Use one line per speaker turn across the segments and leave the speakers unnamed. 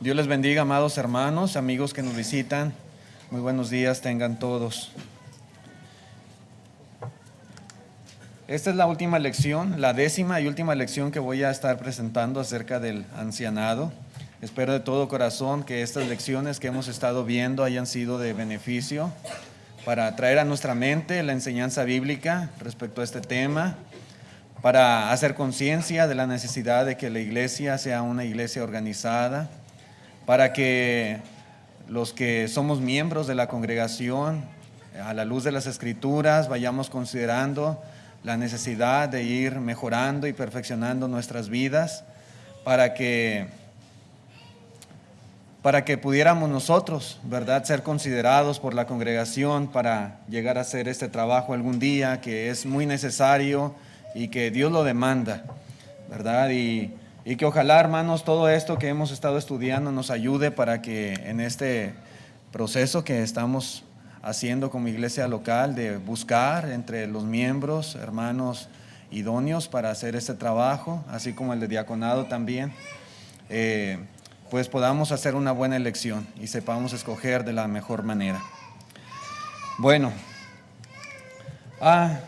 Dios les bendiga, amados hermanos, amigos que nos visitan. Muy buenos días tengan todos. Esta es la última lección, la 10ª y última lección que voy a estar presentando acerca del ancianado. Espero de todo corazón que estas lecciones que hemos estado viendo hayan sido de beneficio para traer a nuestra mente la enseñanza bíblica respecto a este tema, para hacer conciencia de la necesidad de que la iglesia sea una iglesia organizada, para que los que somos miembros de la congregación, a la luz de las Escrituras, vayamos considerando la necesidad de ir mejorando y perfeccionando nuestras vidas para que pudiéramos nosotros, ¿verdad?, ser considerados por la congregación para llegar a hacer este trabajo algún día que es muy necesario y que Dios lo demanda, ¿verdad? Y que ojalá, hermanos, todo esto que hemos estado estudiando nos ayude para que en este proceso que estamos haciendo como iglesia local de buscar entre los miembros, hermanos idóneos para hacer este trabajo, así como el de diaconado también, pues podamos hacer una buena elección y sepamos escoger de la mejor manera. Bueno,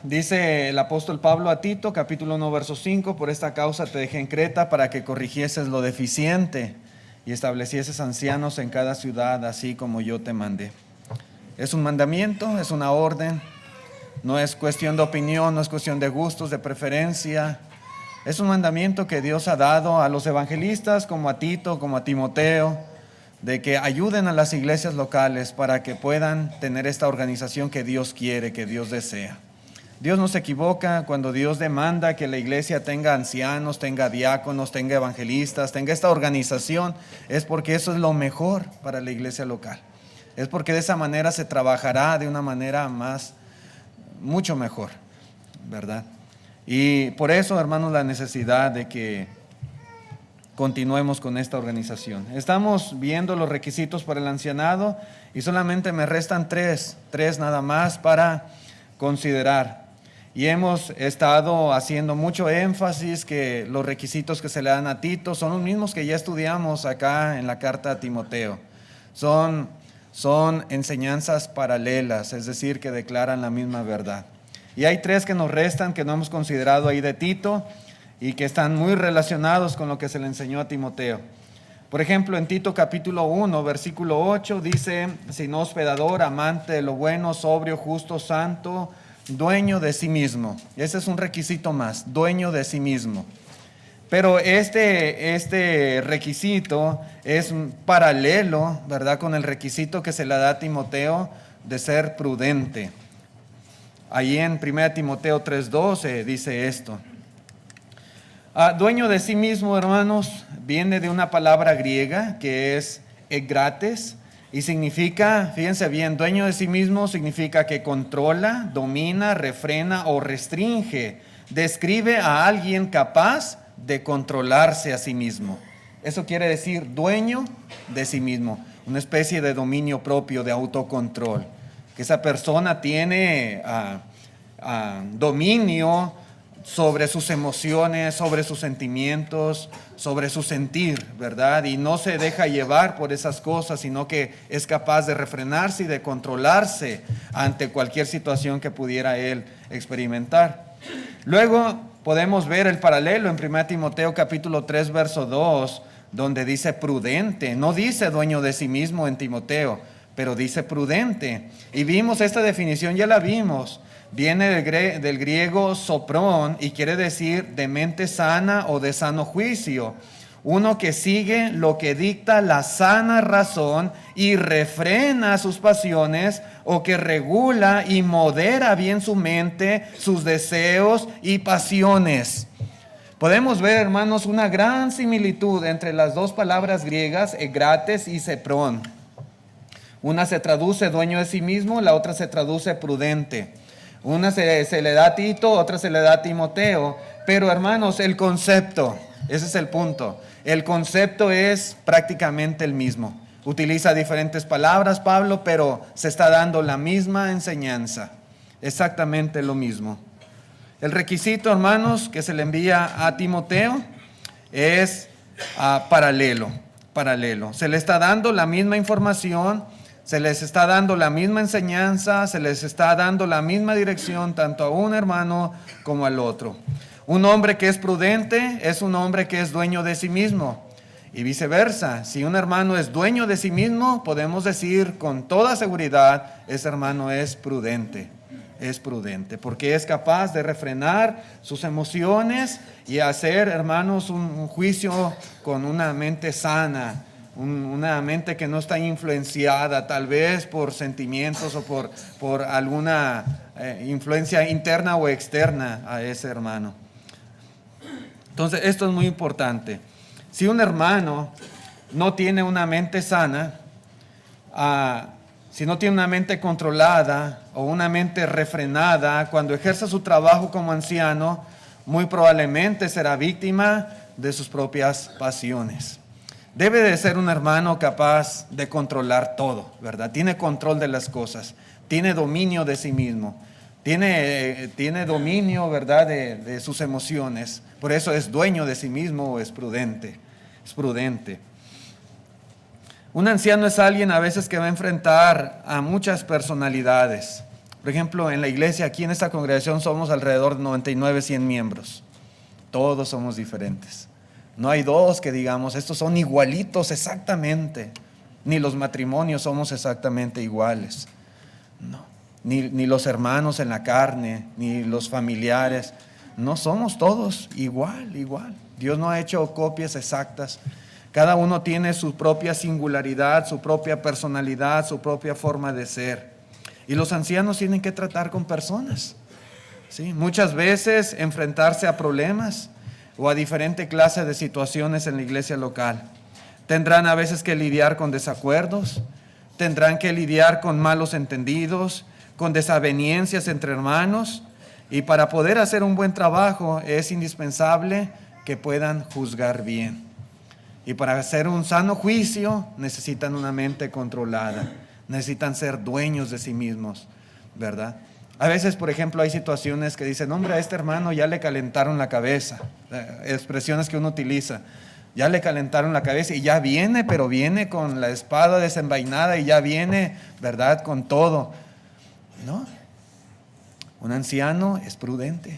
dice el apóstol Pablo a Tito, capítulo 1, verso 5, por esta causa te dejé en Creta para que corrigieses lo deficiente y establecieses ancianos en cada ciudad, así como yo te mandé. Es un mandamiento, es una orden, no es cuestión de opinión, no es cuestión de gustos, de preferencia. Es un mandamiento que Dios ha dado a los evangelistas, como a Tito, como a Timoteo, de que ayuden a las iglesias locales para que puedan tener esta organización que Dios quiere, que Dios desea. Dios no se equivoca cuando Dios demanda que la iglesia tenga ancianos, tenga diáconos, tenga evangelistas, tenga esta organización, es porque eso es lo mejor para la iglesia local. Es porque de esa manera se trabajará de una manera mucho mejor, ¿verdad? Y por eso, hermanos, la necesidad de que continuemos con esta organización. Estamos viendo los requisitos para el ancianado y solamente me restan tres nada más para considerar. Y hemos estado haciendo mucho énfasis que los requisitos que se le dan a Tito son los mismos que ya estudiamos acá en la carta a Timoteo. Son enseñanzas paralelas, es decir, que declaran la misma verdad. Y hay 3 que nos restan, que no hemos considerado ahí de Tito y que están muy relacionados con lo que se le enseñó a Timoteo. Por ejemplo, en Tito capítulo 1, versículo 8, dice: sino hospedador, amante de lo bueno, sobrio, justo, santo, dueño de sí mismo. Ese es un requisito más, dueño de sí mismo. Pero este requisito es paralelo, ¿verdad?, con el requisito que se le da a Timoteo de ser prudente. Ahí en 1 Timoteo 3:12 dice esto. Dueño de sí mismo, hermanos, viene de una palabra griega que es egrates y significa, fíjense bien, dueño de sí mismo significa que controla, domina, refrena o restringe. Describe a alguien capaz de controlarse a sí mismo. Eso quiere decir dueño de sí mismo, una especie de dominio propio, de autocontrol. Que esa persona tiene dominio sobre sus emociones, sobre sus sentimientos, sobre su sentir, ¿verdad? Y no se deja llevar por esas cosas, sino que es capaz de refrenarse y de controlarse ante cualquier situación que pudiera él experimentar. Luego podemos ver el paralelo en 1 Timoteo capítulo 3, verso 2, donde dice prudente. No dice dueño de sí mismo en Timoteo, pero dice prudente. Y vimos esta definición, ya la vimos. Viene del griego soprón y quiere decir de mente sana o de sano juicio. Uno que sigue lo que dicta la sana razón y refrena sus pasiones, o que regula y modera bien su mente, sus deseos y pasiones. Podemos ver, hermanos, una gran similitud entre las dos palabras griegas, egrates y seprón. Una se traduce dueño de sí mismo, la otra se traduce prudente. Una se le da a Tito, otra se le da a Timoteo. Pero, hermanos, el concepto, ese es el punto. El concepto es prácticamente el mismo. Utiliza diferentes palabras, Pablo, pero se está dando la misma enseñanza. Exactamente lo mismo. El requisito, hermanos, que se le envía a Timoteo es paralelo. paralelo. Se le está dando la misma información, se les está dando la misma enseñanza, se les está dando la misma dirección tanto a un hermano como al otro. Un hombre que es prudente es un hombre que es dueño de sí mismo. Y viceversa, si un hermano es dueño de sí mismo, podemos decir con toda seguridad, ese hermano es prudente, porque es capaz de refrenar sus emociones y hacer, hermanos, un juicio con una mente sana, una mente que no está influenciada tal vez por sentimientos o por alguna influencia interna o externa a ese hermano. Entonces, esto es muy importante. Si un hermano no tiene una mente sana, si no tiene una mente controlada o una mente refrenada, cuando ejerza su trabajo como anciano, muy probablemente será víctima de sus propias pasiones. Debe de ser un hermano capaz de controlar todo, ¿verdad? Tiene control de las cosas, tiene dominio de sí mismo, tiene dominio, ¿verdad?, de sus emociones. Por eso es dueño de sí mismo, es prudente. Un anciano es alguien a veces que va a enfrentar a muchas personalidades. Por ejemplo, en la iglesia, aquí en esta congregación somos alrededor de 99, 100 miembros. Todos somos diferentes. No hay dos que digamos, estos son igualitos exactamente. Ni los matrimonios somos exactamente iguales. No. Ni los hermanos en la carne, ni los familiares. No somos todos igual. Dios no ha hecho copias exactas. Cada uno tiene su propia singularidad, su propia personalidad, su propia forma de ser. Y los ancianos tienen que tratar con personas, ¿sí? Muchas veces enfrentarse a problemas o a diferentes clases de situaciones en la iglesia local. Tendrán a veces que lidiar con desacuerdos, tendrán que lidiar con malos entendidos, con desavenencias entre hermanos. Y para poder hacer un buen trabajo es indispensable que puedan juzgar bien. Y para hacer un sano juicio necesitan una mente controlada, necesitan ser dueños de sí mismos, ¿verdad? A veces, por ejemplo, hay situaciones que dicen, hombre, a este hermano ya le calentaron la cabeza, expresiones que uno utiliza, ya le calentaron la cabeza y ya viene, pero viene con la espada desenvainada y ya viene, ¿verdad?, con todo. No, un anciano es prudente,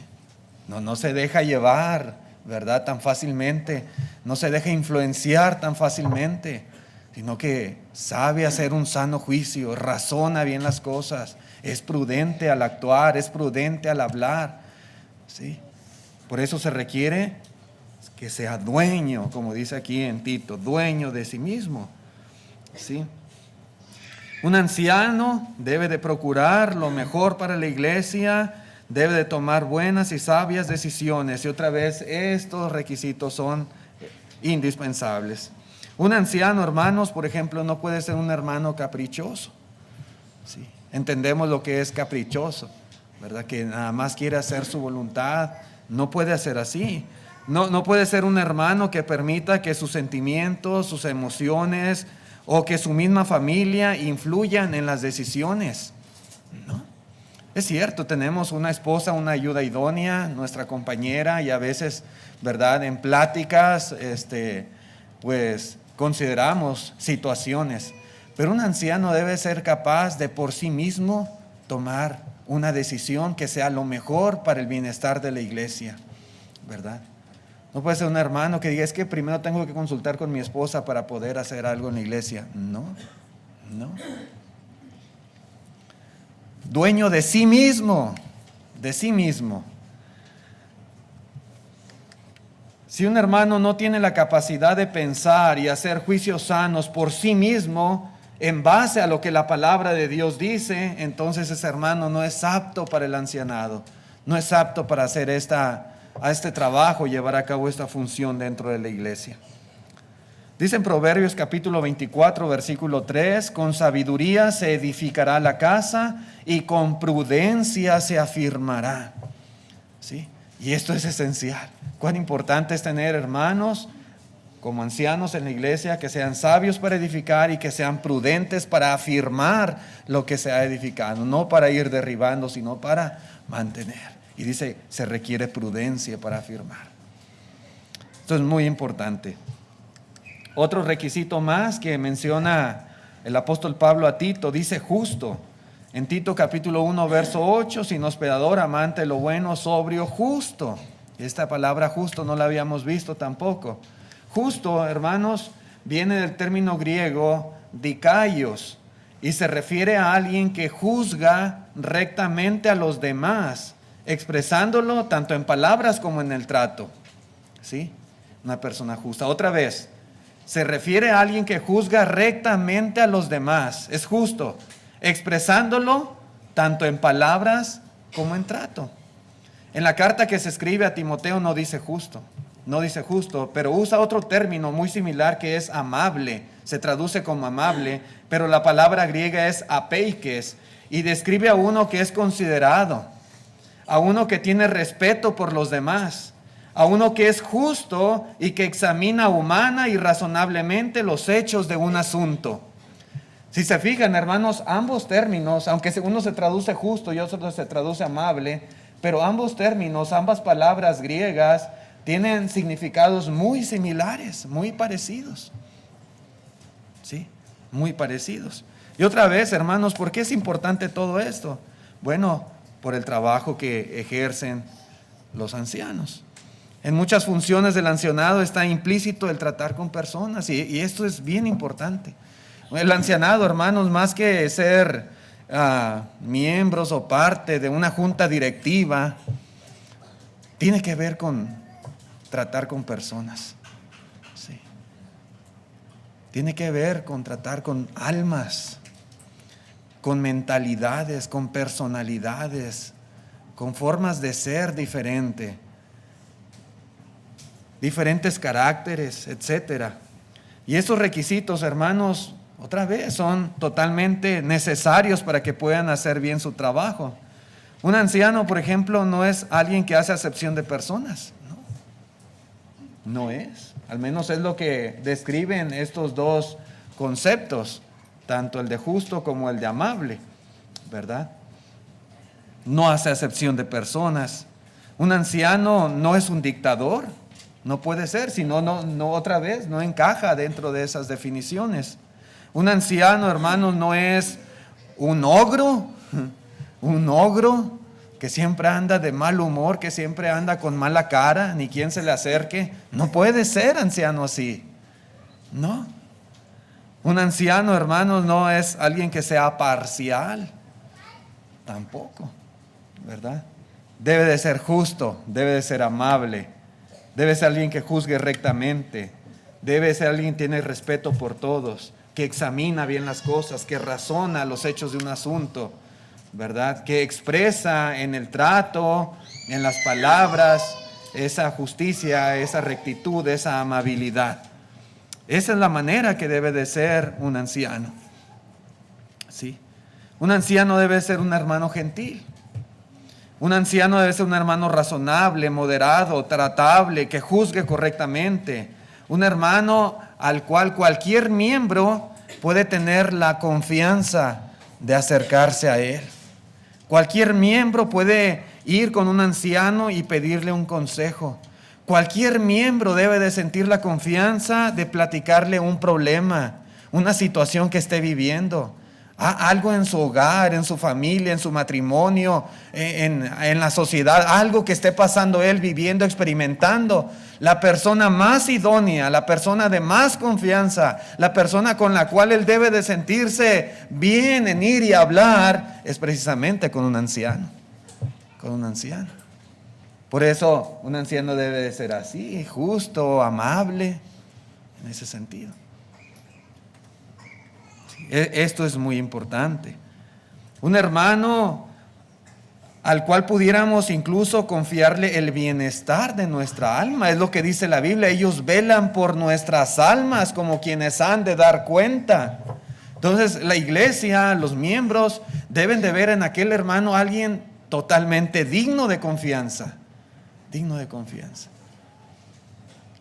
no se deja llevar, ¿verdad?, tan fácilmente, no se deja influenciar tan fácilmente, sino que sabe hacer un sano juicio, razona bien las cosas, es prudente al actuar, es prudente al hablar, ¿sí? Por eso se requiere que sea dueño, como dice aquí en Tito, dueño de sí mismo, ¿sí? Un anciano debe de procurar lo mejor para la iglesia, debe de tomar buenas y sabias decisiones. Y otra vez, estos requisitos son indispensables. Un anciano, hermanos, por ejemplo, no puede ser un hermano caprichoso, ¿sí? Entendemos lo que es caprichoso, ¿verdad? Que nada más quiere hacer su voluntad. No puede ser así. No puede ser un hermano que permita que sus sentimientos, sus emociones o que su misma familia influyan en las decisiones. No. Es cierto, tenemos una esposa, una ayuda idónea, nuestra compañera, y a veces, ¿verdad?, en pláticas, pues consideramos situaciones. Pero un anciano debe ser capaz de por sí mismo tomar una decisión que sea lo mejor para el bienestar de la iglesia, ¿verdad? No puede ser un hermano que diga, es que primero tengo que consultar con mi esposa para poder hacer algo en la iglesia. No. Dueño de sí mismo. Si un hermano no tiene la capacidad de pensar y hacer juicios sanos por sí mismo, en base a lo que la palabra de Dios dice, entonces ese hermano no es apto para el ancianado, no es apto para hacer este trabajo, llevar a cabo esta función dentro de la iglesia. Dice en Proverbios capítulo 24, versículo 3, con sabiduría se edificará la casa y con prudencia se afirmará. ¿Sí? Y esto es esencial. Cuán importante es tener hermanos como ancianos en la iglesia que sean sabios para edificar y que sean prudentes para afirmar lo que se ha edificado, no para ir derribando, sino para mantener. Y dice, se requiere prudencia para afirmar. Esto es muy importante. Otro requisito más que menciona el apóstol Pablo a Tito, dice justo. En Tito capítulo 1, verso 8, sin hospedador, amante de lo bueno, sobrio, justo. Esta palabra justo no la habíamos visto tampoco. Justo, hermanos, viene del término griego dikaios y se refiere a alguien que juzga rectamente a los demás, expresándolo tanto en palabras como en el trato. ¿Sí? Una persona justa. Otra vez, se refiere a alguien que juzga rectamente a los demás. Es justo, expresándolo tanto en palabras como en trato. En la carta que se escribe a Timoteo no dice justo, pero usa otro término muy similar que es amable. Se traduce como amable, pero la palabra griega es apeikes y describe a uno que es considerado, a uno que tiene respeto por los demás, a uno que es justo y que examina humana y razonablemente los hechos de un asunto. Si se fijan, hermanos, ambos términos, aunque uno se traduce justo y otro se traduce amable, pero ambos términos, ambas palabras griegas, tienen significados muy similares, muy parecidos. ¿Sí? Muy parecidos. Y otra vez, hermanos, ¿por qué es importante todo esto? Bueno, por el trabajo que ejercen los ancianos. En muchas funciones del ancianado está implícito el tratar con personas y esto es bien importante. El ancianado, hermanos, más que ser miembros o parte de una junta directiva, tiene que ver con tratar con personas. Sí. Tiene que ver con tratar con almas, con mentalidades, con personalidades, con formas de ser diferentes caracteres, etcétera. Y esos requisitos, hermanos, otra vez son totalmente necesarios para que puedan hacer bien su trabajo. Un anciano, por ejemplo, no es alguien que hace acepción de personas. No es. Al menos es lo que describen estos dos conceptos, tanto el de justo como el de amable, ¿verdad? No hace acepción de personas. Un anciano no es un dictador. No puede ser, si no, otra vez, no encaja dentro de esas definiciones. Un anciano, hermanos, no es un ogro que siempre anda de mal humor, que siempre anda con mala cara, ni quien se le acerque. No puede ser anciano así. No. Un anciano, hermanos, no es alguien que sea parcial. Tampoco, ¿verdad? Debe de ser justo, debe de ser amable. Debe ser alguien que juzgue rectamente. Debe ser alguien que tiene respeto por todos, que examina bien las cosas, que razona los hechos de un asunto, ¿verdad? Que expresa en el trato, en las palabras, esa justicia, esa rectitud, esa amabilidad. Esa es la manera que debe de ser un anciano. ¿Sí? Un anciano debe ser un hermano gentil. Un anciano debe ser un hermano razonable, moderado, tratable, que juzgue correctamente. Un hermano al cual cualquier miembro puede tener la confianza de acercarse a él. Cualquier miembro puede ir con un anciano y pedirle un consejo. Cualquier miembro debe de sentir la confianza de platicarle un problema, una situación que esté viviendo. Algo en su hogar, en su familia, en su matrimonio, en la sociedad, algo que esté pasando él, viviendo, experimentando. La persona más idónea, la persona de más confianza, la persona con la cual él debe de sentirse bien en ir y hablar, es precisamente con un anciano. Con un anciano. Por eso un anciano debe de ser así, justo, amable, en ese sentido. Esto es muy importante. Un hermano al cual pudiéramos incluso confiarle el bienestar de nuestra alma. Es lo que dice la Biblia. Ellos velan por nuestras almas como quienes han de dar cuenta. Entonces la iglesia, los miembros, deben de ver en aquel hermano a alguien totalmente digno de confianza. Digno de confianza.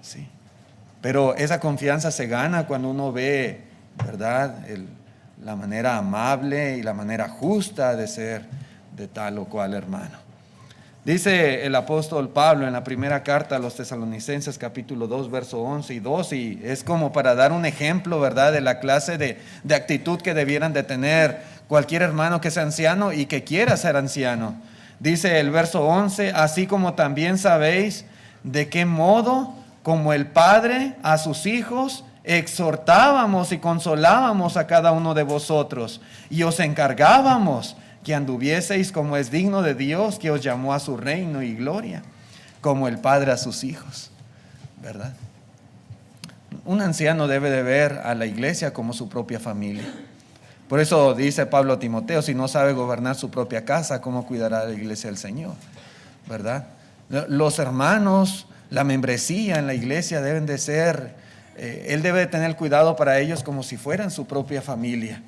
Sí. Pero esa confianza se gana cuando uno ve, ¿verdad?, la manera amable y la manera justa de ser de tal o cual hermano. Dice el apóstol Pablo en la primera carta a los Tesalonicenses, capítulo 2, verso 11 y 12, y es como para dar un ejemplo, ¿verdad?, de la clase de actitud que debieran de tener cualquier hermano que sea anciano y que quiera ser anciano. Dice el verso 11, así como también sabéis de qué modo, como el Padre a sus hijos, exhortábamos y consolábamos a cada uno de vosotros, y os encargábamos que anduvieseis como es digno de Dios, que os llamó a su reino y gloria, como el Padre a sus hijos, ¿verdad? Un anciano debe de ver a la iglesia como su propia familia. Por eso dice Pablo a Timoteo, si no sabe gobernar su propia casa, ¿cómo cuidará la iglesia del Señor? ¿Verdad? Los hermanos, la membresía en la iglesia deben de ser, él debe de tener cuidado para ellos como si fueran su propia familia,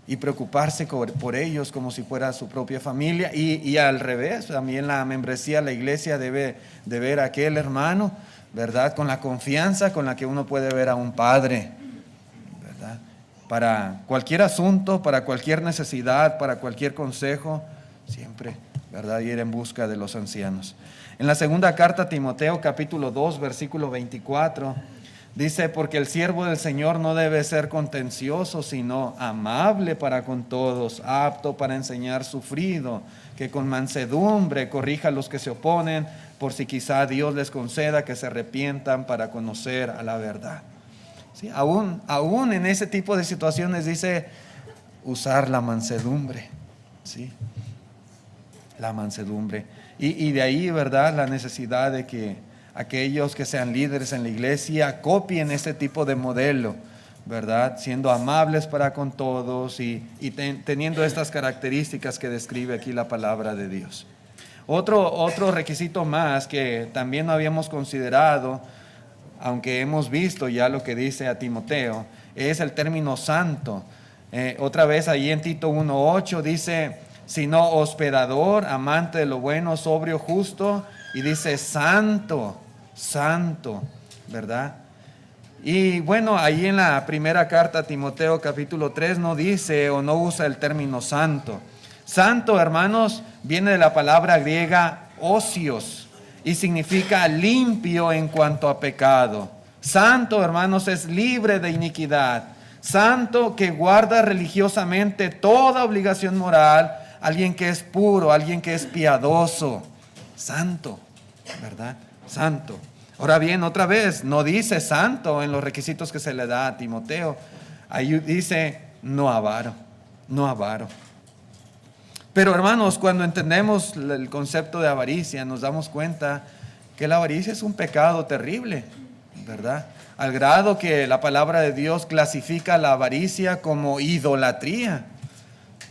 y preocuparse por ellos como si fuera su propia familia, y al revés, también la membresía, la iglesia debe de ver a aquel hermano, ¿verdad?, con la confianza con la que uno puede ver a un padre, ¿verdad?, para cualquier asunto, para cualquier necesidad, para cualquier consejo, siempre, ¿verdad?, ir en busca de los ancianos. En la segunda carta a Timoteo, capítulo 2, versículo 24, dice, porque el siervo del Señor no debe ser contencioso, sino amable para con todos, apto para enseñar, sufrido, que con mansedumbre corrija a los que se oponen, por si quizá Dios les conceda que se arrepientan para conocer a la verdad. ¿Sí? Aún en ese tipo de situaciones dice usar la mansedumbre, ¿sí? La mansedumbre. Y de ahí, ¿verdad?, la necesidad de que aquellos que sean líderes en la iglesia copien este tipo de modelo, ¿verdad?, siendo amables para con todos y teniendo estas características que describe aquí la palabra de Dios. Otro requisito más que también no habíamos considerado, aunque hemos visto ya lo que dice a Timoteo, es el término santo. Otra vez ahí en Tito 1:8 dice, sino hospedador, amante de lo bueno, sobrio, justo, y dice santo, santo, ¿verdad? Y bueno, ahí en la primera carta a Timoteo capítulo 3 no dice o no usa el término santo. Santo, hermanos, viene de la palabra griega osios y significa limpio en cuanto a pecado. Santo, hermanos, es libre de iniquidad. Santo que guarda religiosamente toda obligación moral, alguien que es puro, alguien que es piadoso. Santo, ¿verdad? Santo. Ahora bien, otra vez, no dice santo en los requisitos que se le da a Timoteo. Ahí dice no avaro, no avaro. Pero hermanos, cuando entendemos el concepto de avaricia, nos damos cuenta que la avaricia es un pecado terrible, ¿verdad? Al grado que la palabra de Dios clasifica la avaricia como idolatría,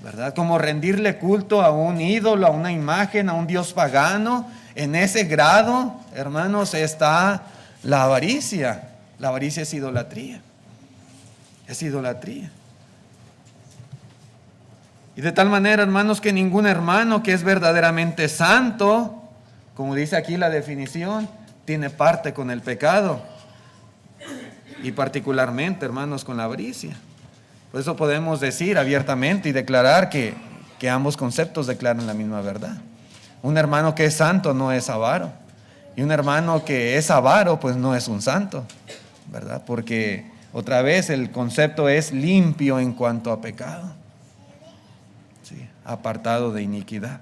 ¿verdad? Como rendirle culto a un ídolo, a una imagen, a un dios pagano. En ese grado, hermanos, está la avaricia. La avaricia es idolatría. Es idolatría. Y de tal manera, hermanos, que ningún hermano que es verdaderamente santo, como dice aquí la definición, tiene parte con el pecado. Y particularmente, hermanos, con la avaricia. Por eso podemos decir abiertamente y declarar que ambos conceptos declaran la misma verdad. Un hermano que es santo no es avaro. Y un hermano que es avaro, pues no es un santo, ¿verdad? Porque otra vez el concepto es limpio en cuanto a pecado. Sí, apartado de iniquidad.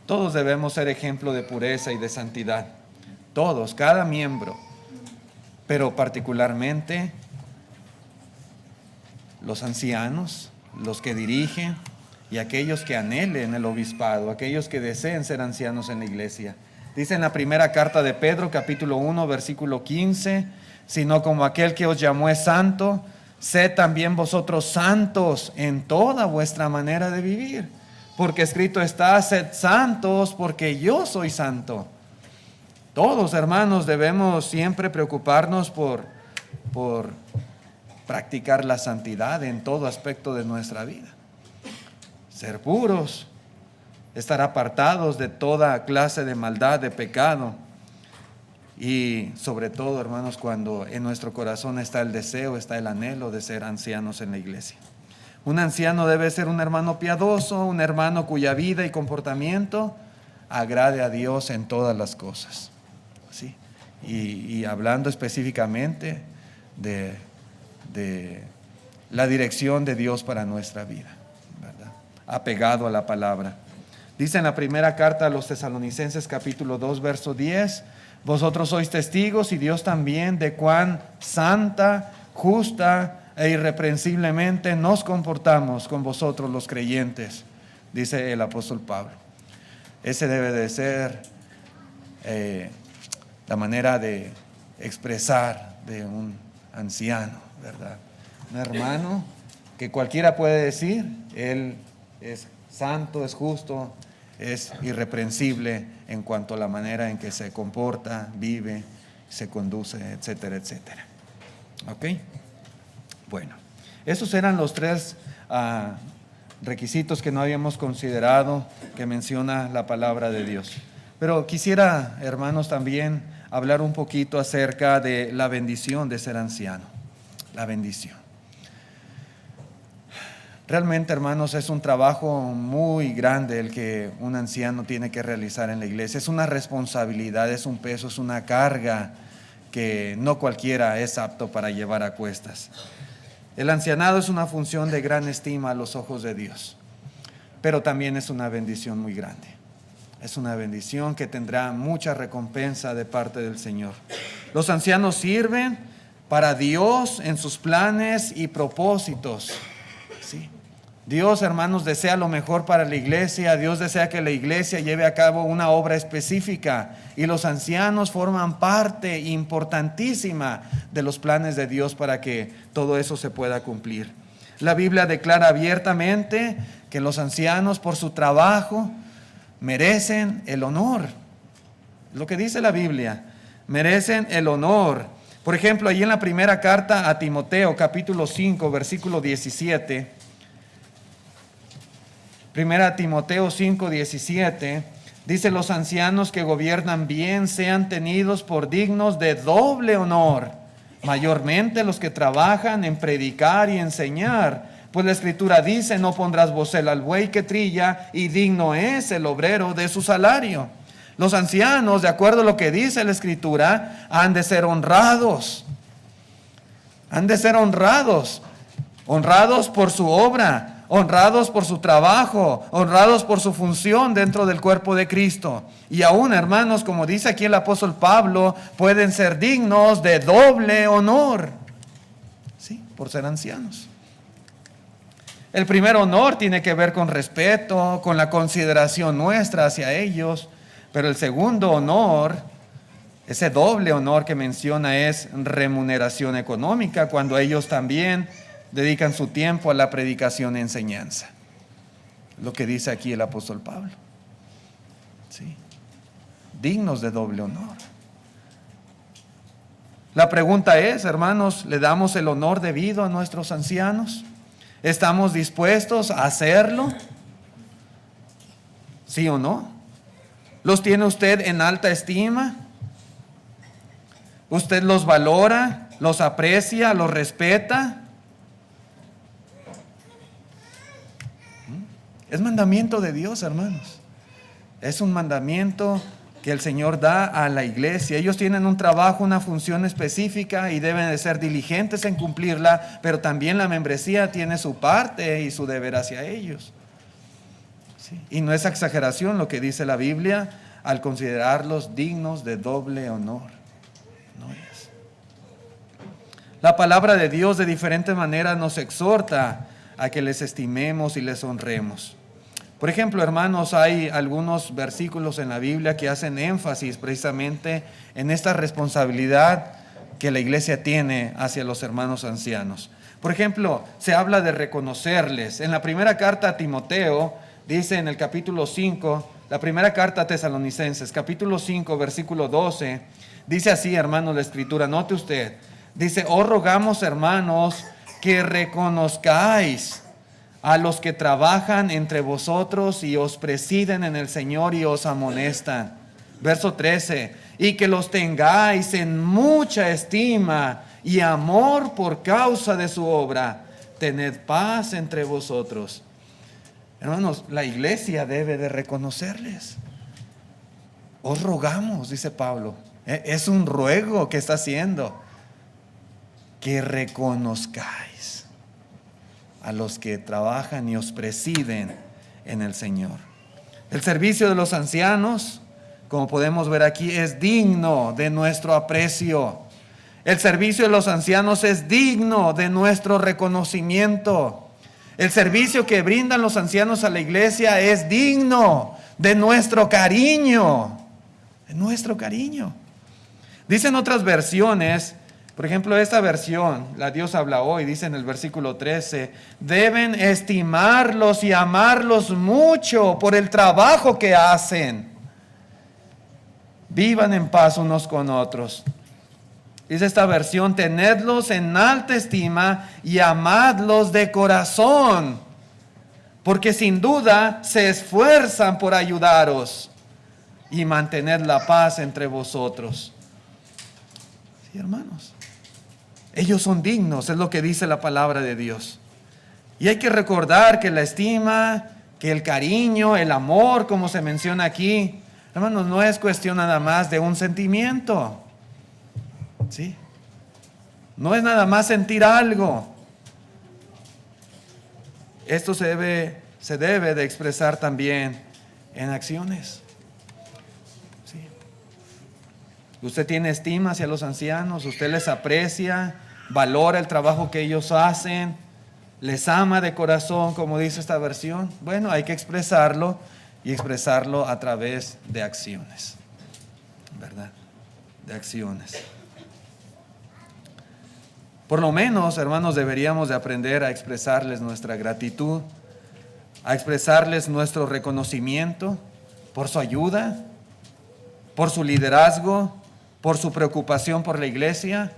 Todos debemos ser ejemplo de pureza y de santidad. Todos, cada miembro. Pero particularmente los ancianos, los que dirigen y aquellos que anhelen el obispado, aquellos que deseen ser ancianos en la iglesia. Dice en la primera carta de Pedro, capítulo 1, versículo 15, sino como aquel que os llamó es santo, sed también vosotros santos en toda vuestra manera de vivir. Porque escrito está, sed santos porque yo soy santo. Todos, hermanos, debemos siempre preocuparnos por practicar la santidad en todo aspecto de nuestra vida. Ser puros, estar apartados de toda clase de maldad, de pecado. Y sobre todo, hermanos, cuando en nuestro corazón está el deseo, está el anhelo de ser ancianos en la iglesia. Un anciano debe ser un hermano piadoso, un hermano cuya vida y comportamiento agrade a Dios en todas las cosas. ¿Sí? Y hablando específicamente de la dirección de Dios para nuestra vida, ¿verdad? Apegado a la palabra. Dice en la primera carta a los Tesalonicenses capítulo 2 verso 10: vosotros sois testigos y Dios también de cuán santa, justa e irreprensiblemente nos comportamos con vosotros los creyentes, dice el apóstol Pablo. Ese debe de ser la manera de expresar de un anciano, ¿verdad? Un hermano que cualquiera puede decir, él es santo, es justo, es irreprensible en cuanto a la manera en que se comporta, vive, se conduce, etcétera, etcétera. ¿Ok? Bueno, esos eran los tres requisitos que no habíamos considerado que menciona la palabra de Dios. Pero quisiera, hermanos, también hablar un poquito acerca de la bendición de ser anciano. La bendición. Realmente, hermanos, es un trabajo muy grande el que un anciano tiene que realizar en la iglesia. Es una responsabilidad, es un peso, es una carga que no cualquiera es apto para llevar a cuestas. El ancianado es una función de gran estima a los ojos de Dios, pero también es una bendición muy grande. Es una bendición que tendrá mucha recompensa de parte del Señor. Los ancianos sirven para Dios en sus planes y propósitos. ¿Sí? Dios, hermanos, desea lo mejor para la iglesia. Dios desea que la iglesia lleve a cabo una obra específica, y los ancianos forman parte importantísima de los planes de Dios para que todo eso se pueda cumplir. La Biblia declara abiertamente que los ancianos, por su trabajo, merecen el honor. Lo que dice la Biblia, merecen el honor. Por ejemplo, allí en la primera carta a Timoteo, capítulo 5, versículo 17. Primera Timoteo 5, 17. Dice: los ancianos que gobiernan bien sean tenidos por dignos de doble honor, mayormente los que trabajan en predicar y enseñar. Pues la Escritura dice: no pondrás bocel al buey que trilla, y digno es el obrero de su salario. Los ancianos, de acuerdo a lo que dice la Escritura, han de ser honrados. Han de ser honrados. Honrados por su obra, honrados por su trabajo, honrados por su función dentro del cuerpo de Cristo. Y aún, hermanos, como dice aquí el apóstol Pablo, pueden ser dignos de doble honor. Sí, por ser ancianos. El primer honor tiene que ver con respeto, con la consideración nuestra hacia ellos. Pero el segundo honor, ese doble honor que menciona, es remuneración económica, cuando ellos también dedican su tiempo a la predicación y enseñanza. Lo que dice aquí el apóstol Pablo. ¿Sí? Dignos de doble honor. La pregunta es, hermanos, ¿le damos el honor debido a nuestros ancianos? ¿Estamos dispuestos a hacerlo? ¿Sí o no? ¿Los tiene usted en alta estima? ¿Usted los valora, los aprecia, los respeta? Es mandamiento de Dios, hermanos. Es un mandamiento que el Señor da a la iglesia. Ellos tienen un trabajo, una función específica, y deben de ser diligentes en cumplirla, pero también la membresía tiene su parte y su deber hacia ellos. ¿Sí? Y no es exageración lo que dice la Biblia al considerarlos dignos de doble honor. No es. La palabra de Dios de diferentes maneras nos exhorta a que les estimemos y les honremos. Por ejemplo, hermanos, hay algunos versículos en la Biblia que hacen énfasis precisamente en esta responsabilidad que la iglesia tiene hacia los hermanos ancianos. Por ejemplo, se habla de reconocerles. En la primera carta a Timoteo, dice en el capítulo 5, la primera carta a Tesalonicenses, capítulo 5, versículo 12, dice así, hermanos, la Escritura, note usted, dice: os rogamos, hermanos, que reconozcáis a los que trabajan entre vosotros y os presiden en el Señor y os amonestan. Verso 13, y que los tengáis en mucha estima y amor por causa de su obra, tened paz entre vosotros. Hermanos, la iglesia debe de reconocerles. Os rogamos, dice Pablo, es un ruego que está haciendo, que reconozcáis a los que trabajan y os presiden en el Señor. El servicio de los ancianos, como podemos ver aquí, es digno de nuestro aprecio. El servicio de los ancianos es digno de nuestro reconocimiento. El servicio que brindan los ancianos a la iglesia es digno de nuestro cariño. De nuestro cariño. Dicen otras versiones, por ejemplo, esta versión, la Dios habla hoy, dice en el versículo 13, deben estimarlos y amarlos mucho por el trabajo que hacen. Vivan en paz unos con otros. Dice esta versión, tenedlos en alta estima y amadlos de corazón, porque sin duda se esfuerzan por ayudaros y mantener la paz entre vosotros. Sí, hermanos, ellos son dignos, es lo que dice la palabra de Dios. Y hay que recordar que la estima, que el cariño, el amor, como se menciona aquí, hermanos, no es cuestión nada más de un sentimiento. ¿Sí? No es nada más sentir algo. Esto se debe de expresar también en acciones. ¿Sí? Usted tiene estima hacia los ancianos, usted les aprecia, valora el trabajo que ellos hacen, les ama de corazón, como dice esta versión. Bueno, hay que expresarlo y expresarlo a través de acciones, ¿verdad? De acciones. Por lo menos, hermanos, deberíamos de aprender a expresarles nuestra gratitud, a expresarles nuestro reconocimiento por su ayuda, por su liderazgo, por su preocupación por la iglesia,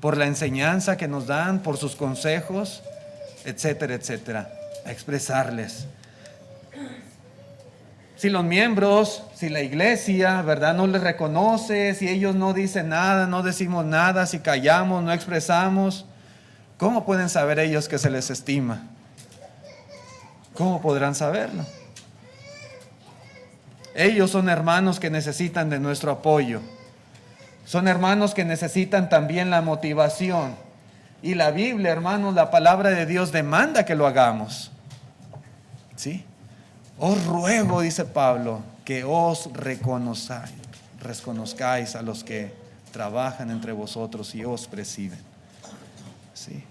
por la enseñanza que nos dan, por sus consejos, etcétera, etcétera. A expresarles. Si los miembros, si la iglesia, ¿verdad?, no les reconoce, si ellos no dicen nada, no decimos nada, si callamos, no expresamos, ¿cómo pueden saber ellos que se les estima? ¿Cómo podrán saberlo? Ellos son hermanos que necesitan de nuestro apoyo. Son hermanos que necesitan también la motivación. Y la Biblia, hermanos, la palabra de Dios demanda que lo hagamos. ¿Sí? Os ruego, dice Pablo, que os reconozcáis a los que trabajan entre vosotros y os presiden. ¿Sí?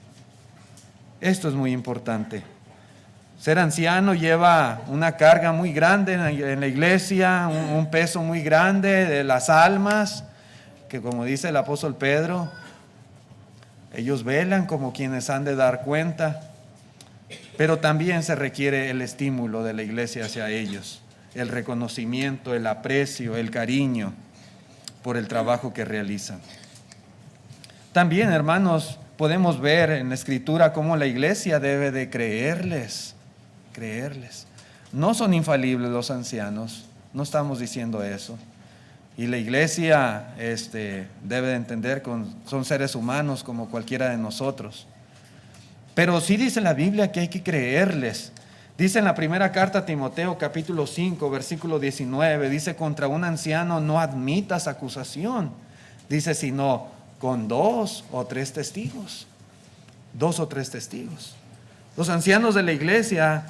Esto es muy importante. Ser anciano lleva una carga muy grande en la iglesia, un peso muy grande de las almas, que como dice el apóstol Pedro, ellos velan como quienes han de dar cuenta. Pero también se requiere el estímulo de la iglesia hacia ellos, el reconocimiento, el aprecio, el cariño por el trabajo que realizan. También, hermanos, podemos ver en la Escritura cómo la iglesia debe de creerles. No son infalibles los ancianos, no estamos diciendo eso. Y la iglesia debe de entender que son seres humanos como cualquiera de nosotros. Pero sí dice la Biblia que hay que creerles. Dice en la primera carta a Timoteo, capítulo 5, versículo 19, dice, contra un anciano no admitas acusación. Dice, sino con 2 o 3 testigos. 2 o 3 testigos. Los ancianos de la iglesia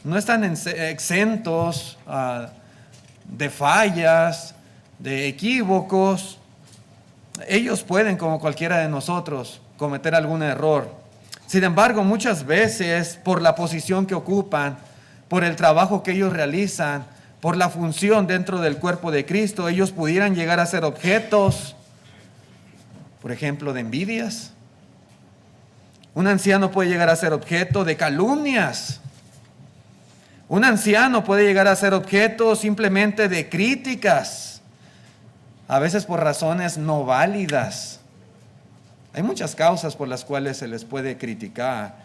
no están exentos de fallas, de equívocos. Ellos pueden, como cualquiera de nosotros, cometer algún error. Sin embargo, muchas veces, por la posición que ocupan, por el trabajo que ellos realizan, por la función dentro del cuerpo de Cristo, ellos pudieran llegar a ser objetos, por ejemplo, de envidias. Un anciano puede llegar a ser objeto de calumnias. Un anciano puede llegar a ser objeto simplemente de críticas, a veces por razones no válidas. Hay muchas causas por las cuales se les puede criticar,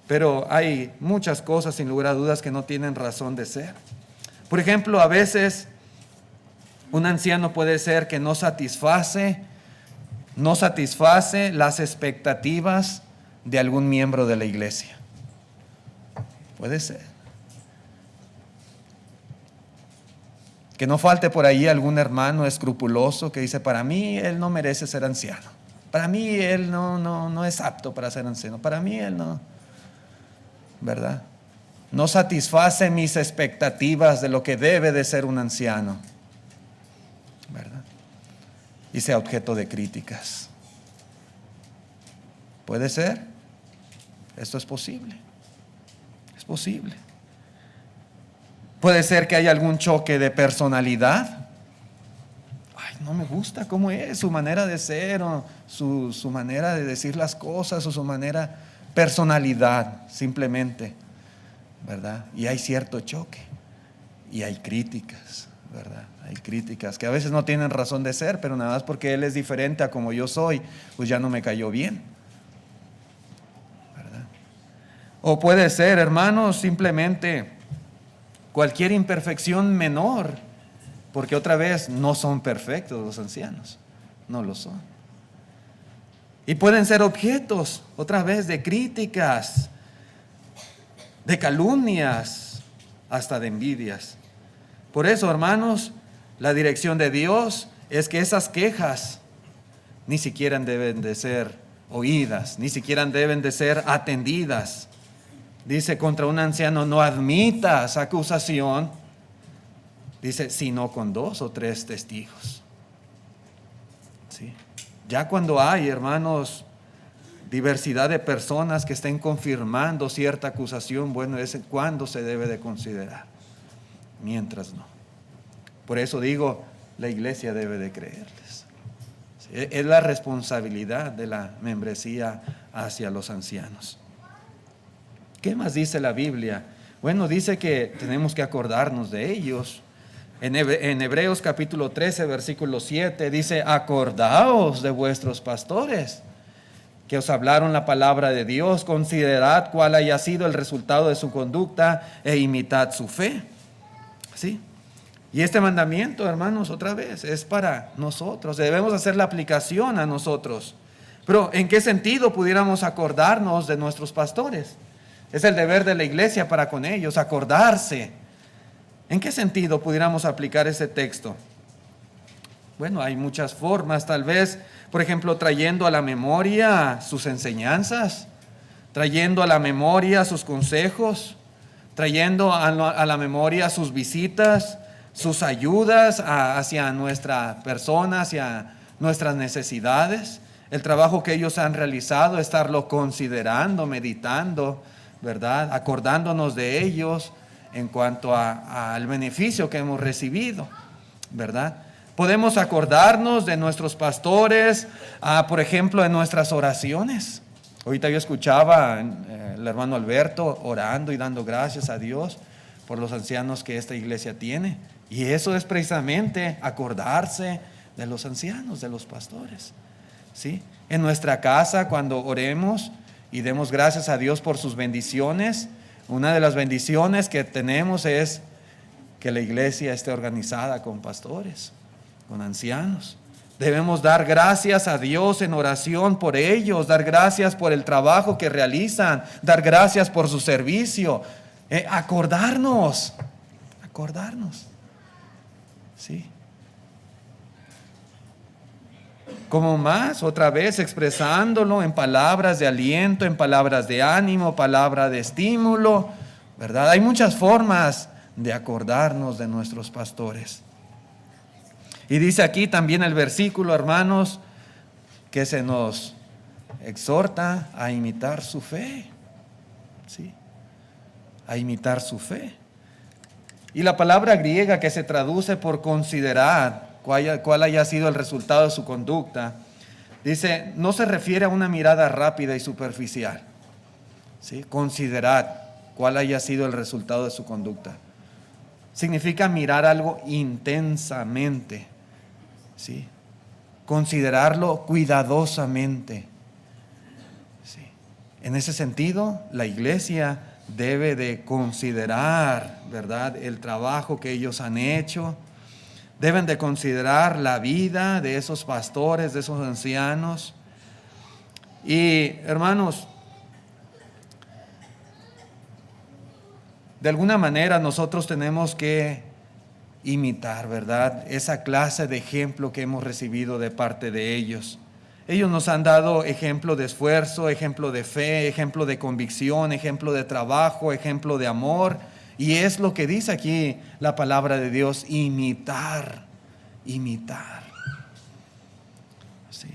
pero hay muchas cosas, sin lugar a dudas, que no tienen razón de ser. Por ejemplo, a veces un anciano puede ser que no satisface las expectativas de algún miembro de la iglesia. Puede ser. Que no falte por ahí algún hermano escrupuloso que dice, para mí él no merece ser anciano. Para mí él no es apto para ser anciano. Para mí él no, ¿verdad? No satisface mis expectativas de lo que debe de ser un anciano, ¿verdad? Y sea objeto de críticas. ¿Puede ser? Esto es posible. Es posible. Puede ser que haya algún choque de personalidad. Ay, no me gusta cómo es su manera de ser, o su manera de decir las cosas, o su manera, personalidad, simplemente, ¿verdad? Y hay cierto choque, y hay críticas, ¿verdad? Hay críticas que a veces no tienen razón de ser, pero nada más porque él es diferente a como yo soy, pues ya no me cayó bien, ¿verdad? O puede ser, hermanos, simplemente cualquier imperfección menor, porque otra vez no son perfectos los ancianos, no lo son. Y pueden ser objetos, otra vez, de críticas, de calumnias, hasta de envidias. Por eso, hermanos, la dirección de Dios es que esas quejas ni siquiera deben de ser oídas, ni siquiera deben de ser atendidas. Dice, contra un anciano no admitas acusación, dice, sino con 2 o 3 testigos. ¿Sí? Ya cuando hay, hermanos, diversidad de personas que estén confirmando cierta acusación, bueno, es cuando se debe de considerar, mientras no. Por eso digo, la iglesia debe de creerles. ¿Sí? Es la responsabilidad de la membresía hacia los ancianos. ¿Qué más dice la Biblia? Bueno, dice que tenemos que acordarnos de ellos. En Hebreos capítulo 13, versículo 7, dice, acordaos de vuestros pastores, que os hablaron la palabra de Dios, considerad cuál haya sido el resultado de su conducta e imitad su fe. ¿Sí? Y este mandamiento, hermanos, otra vez, es para nosotros. Debemos hacer la aplicación a nosotros. Pero, ¿en qué sentido pudiéramos acordarnos de nuestros pastores? Es el deber de la iglesia para con ellos, acordarse. ¿En qué sentido pudiéramos aplicar ese texto? Bueno, hay muchas formas, tal vez, por ejemplo, trayendo a la memoria sus enseñanzas, trayendo a la memoria sus consejos, trayendo a la memoria sus visitas, sus ayudas hacia nuestra persona, hacia nuestras necesidades, el trabajo que ellos han realizado, estarlo considerando, meditando, ¿verdad? Acordándonos de ellos en cuanto al beneficio que hemos recibido, ¿verdad? Podemos acordarnos de nuestros pastores, por ejemplo, en nuestras oraciones. Ahorita yo escuchaba el hermano Alberto orando y dando gracias a Dios por los ancianos que esta iglesia tiene. Y eso es precisamente acordarse de los ancianos, de los pastores. ¿Sí? En nuestra casa, cuando oremos y demos gracias a Dios por sus bendiciones, una de las bendiciones que tenemos es que la iglesia esté organizada con pastores, con ancianos. Debemos dar gracias a Dios en oración por ellos, dar gracias por el trabajo que realizan, dar gracias por su servicio, acordarnos. ¿Sí? Como más, otra vez expresándolo en palabras de aliento, en palabras de ánimo, palabra de estímulo, ¿verdad? Hay muchas formas de acordarnos de nuestros pastores. Y dice aquí también el versículo, hermanos, que se nos exhorta a imitar su fe. ¿Sí? A imitar su fe. Y la palabra griega que se traduce por considerar cuál haya sido el resultado de su conducta, dice, no se refiere a una mirada rápida y superficial. ¿Sí? Considerad cuál haya sido el resultado de su conducta. Significa mirar algo intensamente. ¿Sí? Considerarlo cuidadosamente. ¿Sí? En ese sentido, la iglesia debe de considerar, ¿verdad?, el trabajo que ellos han hecho. Deben de considerar la vida de esos pastores, de esos ancianos. Y hermanos, de alguna manera nosotros tenemos que imitar, ¿verdad? Esa clase de ejemplo que hemos recibido de parte de ellos. Ellos nos han dado ejemplo de esfuerzo, ejemplo de fe, ejemplo de convicción, ejemplo de trabajo, ejemplo de amor. Y es lo que dice aquí la palabra de Dios, imitar, imitar. Sí.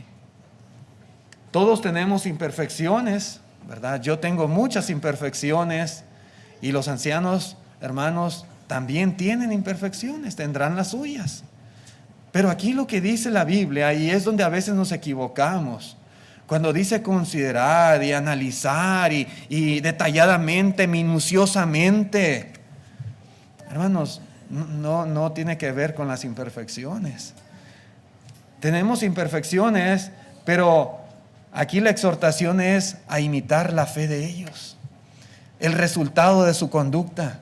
Todos tenemos imperfecciones, ¿verdad? Yo tengo muchas imperfecciones y los ancianos, hermanos, también tienen imperfecciones, tendrán las suyas. Pero aquí lo que dice la Biblia, y es donde a veces nos equivocamos, cuando dice considerar y analizar y detalladamente, minuciosamente, hermanos, no tiene que ver con las imperfecciones. Tenemos imperfecciones, pero aquí la exhortación es a imitar la fe de ellos, el resultado de su conducta,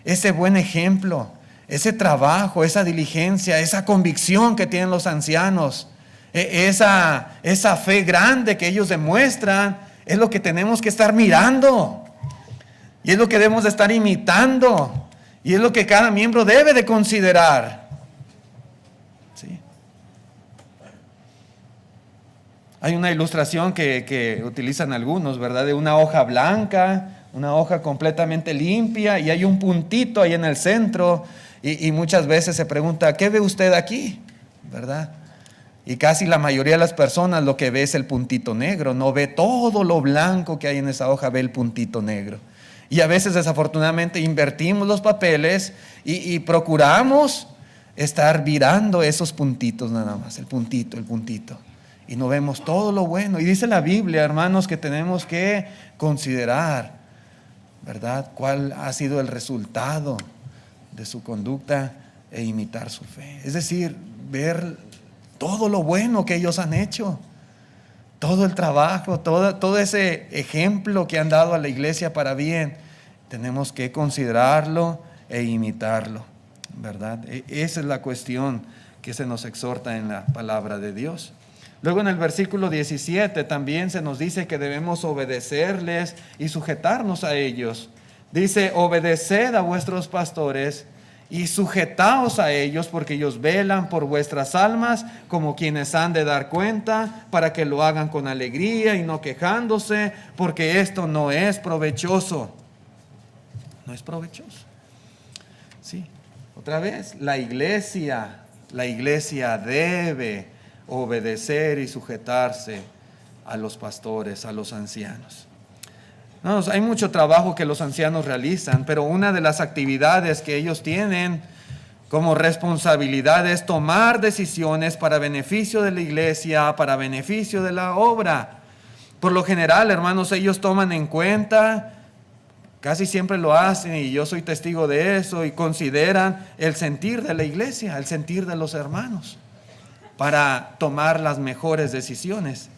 ese buen ejemplo, ese trabajo, esa diligencia, esa convicción que tienen los ancianos, esa fe grande que ellos demuestran, es lo que tenemos que estar mirando y es lo que debemos de estar imitando y es lo que cada miembro debe de considerar. ¿Sí? Hay una ilustración que utilizan algunos, ¿verdad? De una hoja blanca, una hoja completamente limpia y hay un puntito ahí en el centro y muchas veces se pregunta, ¿qué ve usted aquí? ¿Verdad? Y casi la mayoría de las personas lo que ve es el puntito negro, no ve todo lo blanco que hay en esa hoja, ve el puntito negro. Y a veces desafortunadamente invertimos los papeles y procuramos estar virando esos puntitos nada más, el puntito. Y no vemos todo lo bueno. Y dice la Biblia, hermanos, que tenemos que considerar, ¿verdad?, cuál ha sido el resultado de su conducta e imitar su fe. Es decir, ver todo lo bueno que ellos han hecho, todo el trabajo, todo ese ejemplo que han dado a la iglesia para bien. Tenemos que considerarlo e imitarlo, ¿verdad? Esa es la cuestión que se nos exhorta en la palabra de Dios. Luego en el versículo 17 también se nos dice que debemos obedecerles y sujetarnos a ellos. Dice, obedeced a vuestros pastores y sujetaos a ellos, porque ellos velan por vuestras almas como quienes han de dar cuenta, para que lo hagan con alegría y no quejándose, porque esto no es provechoso. No es provechoso. Sí, otra vez, la iglesia debe obedecer y sujetarse a los pastores, a los ancianos. No, hay mucho trabajo que los ancianos realizan, pero una de las actividades que ellos tienen como responsabilidad es tomar decisiones para beneficio de la iglesia, para beneficio de la obra. Por lo general, hermanos, ellos toman en cuenta, casi siempre lo hacen y yo soy testigo de eso, y consideran el sentir de la iglesia, el sentir de los hermanos, para tomar las mejores decisiones.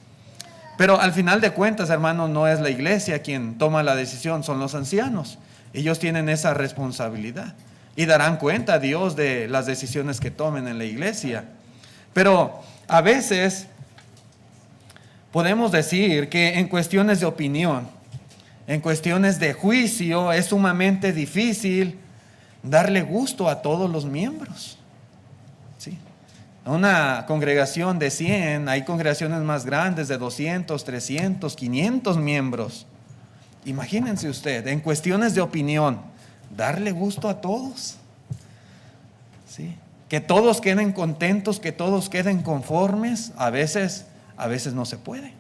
Pero al final de cuentas, hermanos, no es la iglesia quien toma la decisión, son los ancianos. Ellos tienen esa responsabilidad y darán cuenta a Dios de las decisiones que tomen en la iglesia. Pero a veces podemos decir que en cuestiones de opinión, en cuestiones de juicio, es sumamente difícil darle gusto a todos los miembros. ¿Sí? Una congregación de 100, hay congregaciones más grandes de 200, 300, 500 miembros. Imagínense usted, en cuestiones de opinión, darle gusto a todos. ¿Sí? Que todos queden contentos, que todos queden conformes, a veces no se puede.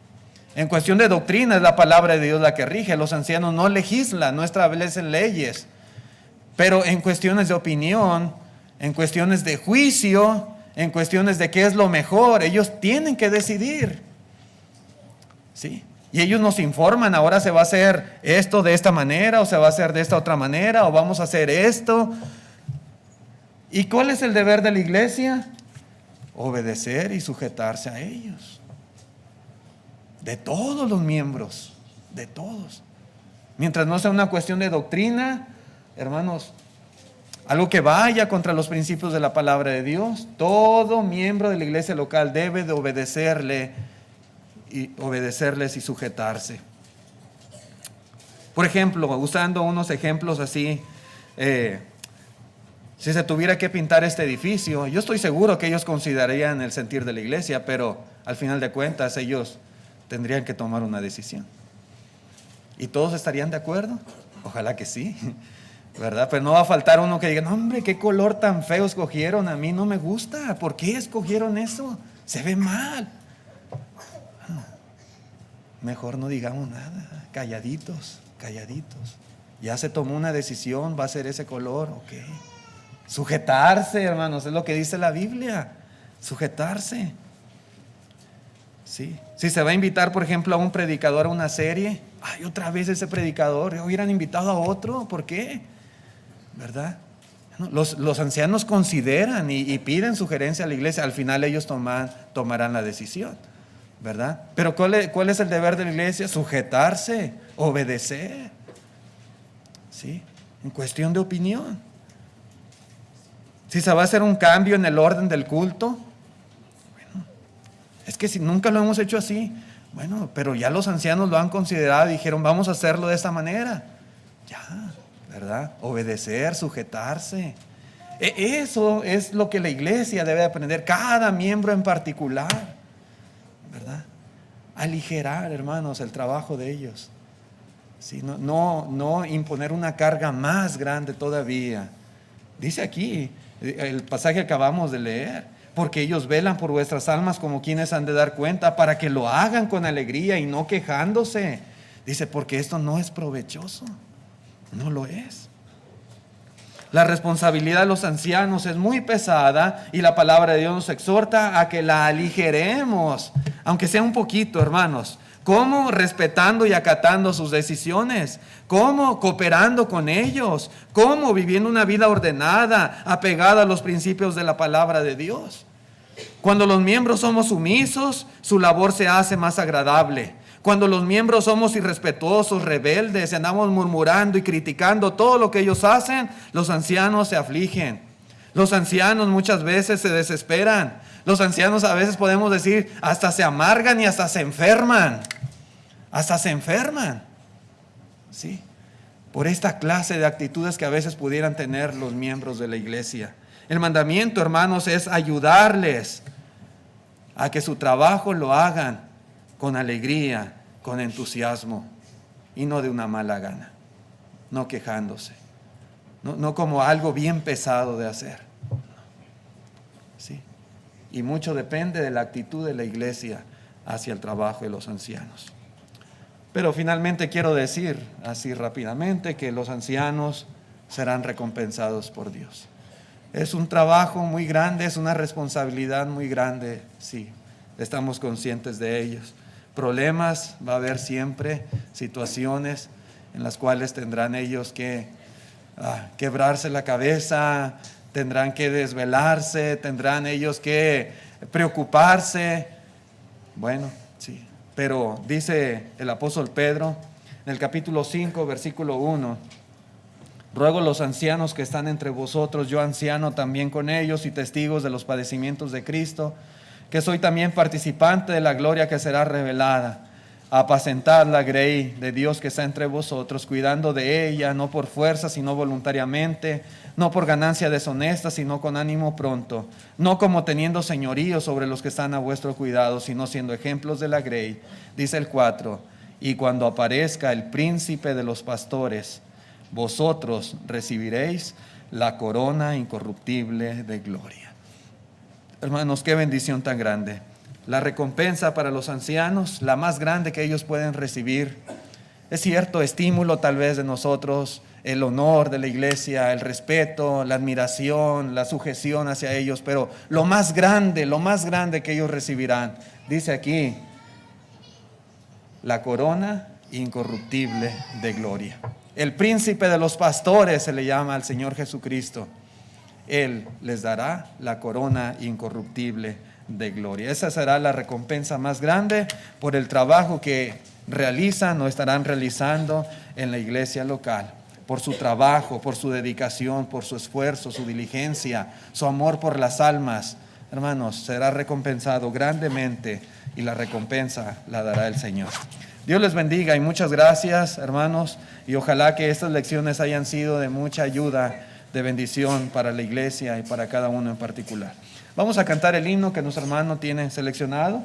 En cuestión de doctrina es la palabra de Dios la que rige. Los ancianos no legislan, no establecen leyes. Pero en cuestiones de opinión, en cuestiones de juicio, en cuestiones de qué es lo mejor, ellos tienen que decidir. ¿Sí? Y ellos nos informan, ahora se va a hacer esto de esta manera, o se va a hacer de esta otra manera, o vamos a hacer esto. ¿Y cuál es el deber de la iglesia? Obedecer y sujetarse a ellos. De todos los miembros, de todos. Mientras no sea una cuestión de doctrina, hermanos, algo que vaya contra los principios de la palabra de Dios, todo miembro de la iglesia local debe de obedecerles y sujetarse. Por ejemplo, usando unos ejemplos así, Si se tuviera que pintar este edificio, yo estoy seguro que ellos considerarían el sentir de la iglesia, pero al final de cuentas ellos tendrían que tomar una decisión. ¿Y todos estarían de acuerdo? Ojalá que sí, ¿verdad? Pero no va a faltar uno que diga, no, hombre, qué color tan feo escogieron, a mí no me gusta. ¿Por qué escogieron eso? Se ve mal. Mejor no digamos nada, calladitos, calladitos. Ya se tomó una decisión, va a ser ese color, ok. Sujetarse, hermanos, es lo que dice la Biblia, sujetarse. Sí. Si se va a invitar, por ejemplo, a un predicador a una serie, ay, otra vez ese predicador, hubieran invitado a otro, ¿por qué? ¿Verdad? Los ancianos consideran y piden sugerencia a la iglesia, al final ellos tomarán la decisión, ¿verdad? Pero ¿cuál es el deber de la iglesia? Sujetarse, obedecer, ¿sí? En cuestión de opinión. Si se va a hacer un cambio en el orden del culto, bueno, es que si nunca lo hemos hecho así, bueno, pero ya los ancianos lo han considerado y dijeron, vamos a hacerlo de esta manera. Ya, ¿verdad? Obedecer, sujetarse. Eso es lo que la iglesia debe aprender, cada miembro en particular, ¿verdad? Aligerar, hermanos, el trabajo de ellos. ¿Sí? No imponer una carga más grande todavía. Dice aquí, el pasaje que acabamos de leer, porque ellos velan por vuestras almas como quienes han de dar cuenta, para que lo hagan con alegría y no quejándose. Dice, porque esto no es provechoso, no lo es. La responsabilidad de los ancianos es muy pesada y la palabra de Dios nos exhorta a que la aligeremos, aunque sea un poquito, hermanos. ¿Cómo? Respetando y acatando sus decisiones. ¿Cómo? Cooperando con ellos. ¿Cómo? Viviendo una vida ordenada, apegada a los principios de la palabra de Dios. Cuando los miembros somos sumisos, su labor se hace más agradable. Cuando los miembros somos irrespetuosos, rebeldes, andamos murmurando y criticando todo lo que ellos hacen, los ancianos se afligen. Los ancianos muchas veces se desesperan. Los ancianos a veces podemos decir, hasta se amargan y hasta se enferman. Hasta se enferman. ¿Sí? Por esta clase de actitudes que a veces pudieran tener los miembros de la iglesia. El mandamiento, hermanos, es ayudarles a que su trabajo lo hagan con alegría, con entusiasmo y no de una mala gana, no quejándose, no como algo bien pesado de hacer. ¿Sí? Y mucho depende de la actitud de la iglesia hacia el trabajo de los ancianos. Pero finalmente quiero decir así rápidamente que los ancianos serán recompensados por Dios. Es un trabajo muy grande, es una responsabilidad muy grande, sí, estamos conscientes de ellos. Problemas va a haber siempre, situaciones en las cuales tendrán ellos que quebrarse la cabeza, tendrán que desvelarse, tendrán ellos que preocuparse. Bueno, sí, pero dice el apóstol Pedro en el capítulo 5, versículo 1, ruego a los ancianos que están entre vosotros, yo anciano también con ellos y testigos de los padecimientos de Cristo, que soy también participante de la gloria que será revelada, a apacentar la grey de Dios que está entre vosotros, cuidando de ella, no por fuerza, sino voluntariamente, no por ganancia deshonesta, sino con ánimo pronto, no como teniendo señorío sobre los que están a vuestro cuidado, sino siendo ejemplos de la grey. Dice el 4, y cuando aparezca el príncipe de los pastores, vosotros recibiréis la corona incorruptible de gloria. Hermanos, qué bendición tan grande. La recompensa para los ancianos, la más grande que ellos pueden recibir. Es cierto, estímulo tal vez de nosotros, el honor de la iglesia, el respeto, la admiración, la sujeción hacia ellos, pero lo más grande que ellos recibirán, dice aquí, la corona incorruptible de gloria. El príncipe de los pastores se le llama al Señor Jesucristo. Él les dará la corona incorruptible de gloria. Esa será la recompensa más grande por el trabajo que realizan o estarán realizando en la iglesia local. Por su trabajo, por su dedicación, por su esfuerzo, su diligencia, su amor por las almas. Hermanos, será recompensado grandemente y la recompensa la dará el Señor. Dios les bendiga y muchas gracias, hermanos, y ojalá que estas lecciones hayan sido de mucha ayuda, de bendición para la iglesia y para cada uno en particular. Vamos a cantar el himno que nuestro hermano tiene seleccionado.